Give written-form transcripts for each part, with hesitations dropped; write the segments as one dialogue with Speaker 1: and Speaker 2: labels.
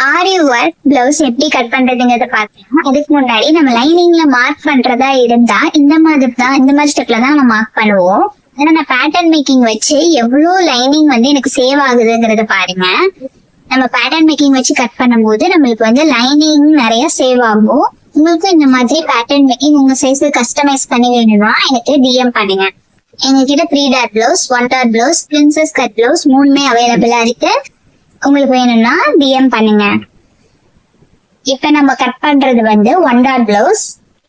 Speaker 1: ஆரி work blouse எப்படி cut பண்றதுங்கிறத பார்க்கலாம். அதுக்கு முன்னாடி நம்ம லைனிங்ல மார்க் பண்றதா இருந்தா இந்த மாதிரி ஸ்டெப்ல தான் நம்ம மார்க் பண்ணுவோம். ஆனா நான் பேட்டர்ன் மேக்கிங் வச்சு எவ்வளவு லைனிங் வந்து எனக்கு சேவ் ஆகுதுங்கிறத பாருங்க. நம்ம பேட்டர்ன் மேக்கிங் வச்சு கட் பண்ணும்போது நம்மளுக்கு வந்து லைனிங் நிறைய சேவ் ஆகும். உங்களுக்கு இந்த மாதிரி பேட்டர்ன் மேக்கிங் உங்க சைஸ்க்கு கஸ்டமைஸ் பண்ணி வேணும்னா எனக்கு டிஎம் பண்ணுங்க. எங்ககிட்ட 3 dot blouse, 1 dot blouse, princess cut blouse 3மே அவைலபிளா இருக்கு. உங்களுக்கு வேணும்னா டிஎம் பண்ணுங்க. இப்ப நம்ம கட் பண்றது வந்து 1 dot blouse.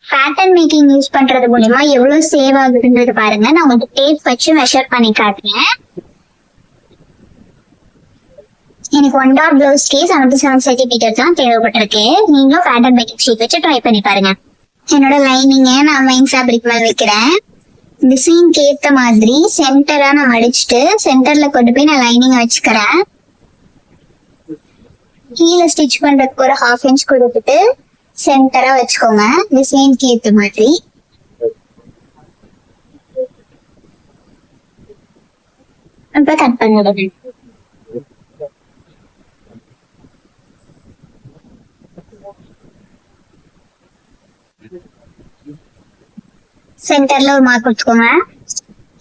Speaker 1: Pattern making use பண்றது மூலமா எவ்வளவு சேவ் ஆகுதுன்றது பாருங்க. நான் உங்களுக்கு டேப் வச்சு மெஷர் பண்ணி காட்டுறேன். எனக்கு 1 டாட் பிளவுஸ்க்கு 77 சென்டிமீட்டர் தான் தேவைப்பட்டிருக்கு. நீங்களும் பேட்டர்ன் மேக்கிங் ஷீட் வச்சு ட்ரை பண்ணி பாருங்க. என்னோட லைனிங்க நான் மெயின் ஃபேப்ரிக் மேல வைக்கிறேன். டிசைனுக்கு ஏத்த மாதிரி சென்டரா நான் அடிச்சுட்டு சென்டர்ல கொண்டு போய் நான் லைனிங் வச்சுக்கிறேன். கீழே ஸ்டிச் பண்றதுக்கு ஒரு 1/2 இன்ச் கொடுத்துட்டு சென்டரா வச்சுக்கோங்க. டிசைனுக்கு ஏத்த மாதிரி இப்ப கட் பண்ணிடுங்க. சென்டர்ல ஒரு மார்க் கொடுத்துக்கோங்க.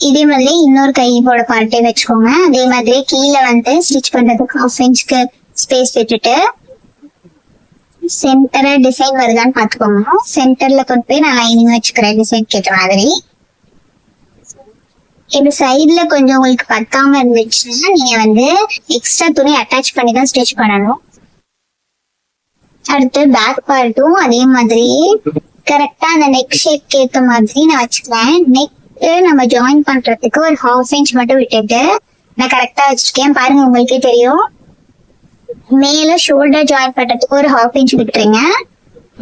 Speaker 1: இதே மாதிரி இன்னொரு கையோட பார்ட்டே வச்சுக்கோங்க. அதே மாதிரி கீழே வந்து ஸ்டிச் பண்றதுக்கு 1/2 இன்ச்க்கு ஸ்பேஸ் விட்டுட்டு சென்டரா டிசைன் வருதான்னு பாத்துக்கோங்க. சென்டர்ல கொண்டு போய் நான் லைனிங் வச்சுக்கிறேன் டிசைன் கேட்ட மாதிரி. இப்ப சைட்ல கொஞ்சம் உங்களுக்கு பத்தாம இருந்துச்சுன்னா நீங்க வந்து எக்ஸ்ட்ரா துணி அட்டாச் பண்ணி தான் ஸ்டிச் பண்ணணும். அடுத்து பேக் பார்ட்டும் அதே மாதிரி கரெக்டா அந்த நெக் ஷேப் ஏத்த மாதிரி நான் வச்சுக்கிறேன். நெக் நம்ம ஜாயின் பண்றதுக்கு ஒரு 1/2 இன்ச் மட்டும் விட்டுட்டு நான் கரெக்டா வச்சிருக்கேன். பாருங்க உங்களுக்கே தெரியும். மேல ஷோல்டர் ஜாயின் பண்றதுக்கு ஒரு 1/2 இன்ச் விட்டுருங்க.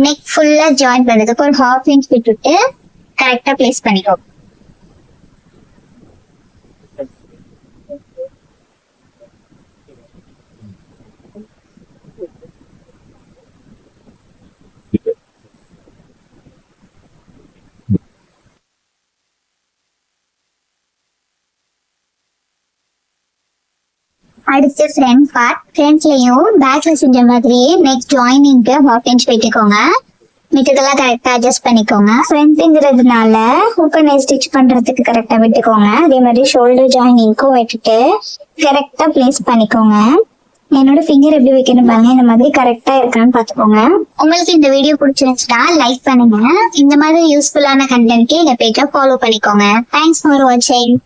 Speaker 1: நெக் ஃபுல்லா ஜாயின் பண்றதுக்கு ஒரு 1/2 இன்ச் விட்டுட்டு கரெக்டா பிளேஸ் பண்ணிக்கோ. அடுத்து ஃப்ரண்ட் பார்ட். ஃப்ரண்ட்லயும் பேக்ல செஞ்ச மாதிரியே நெக் ஜாயினிங்க்கு 1/2 இன்ச் விட்டுக்கோங்க. மிட்டதெல்லாம் கரெக்டா அட்ஜஸ்ட் பண்ணிக்கோங்க. ஃப்ரண்ட்ங்கிறதுனால ஓப்பன் ஸ்டிச் பண்றதுக்கு கரெக்டா விட்டுக்கோங்க. அதே மாதிரி ஷோல்டர் ஜாயினிங்க்கும் விட்டுட்டு கரெக்டா பிளேஸ் பண்ணிக்கோங்க. என்னோட ஃபிங்கர் எப்படி வைக்கணும் பாருங்க. இந்த மாதிரி கரெக்டா இருக்கான்னு பாத்துக்கோங்க. உங்களுக்கு இந்த வீடியோ பிடிச்சிருந்துச்சுன்னா லைக் பண்ணுங்க. இந்த மாதிரி யூஸ்ஃபுல்லான கண்டென்ட்க்கு எங்க பேஜை ஃபாலோ பண்ணிக்கோங்க. தேங்க்ஸ் ஃபார் வாட்சிங்.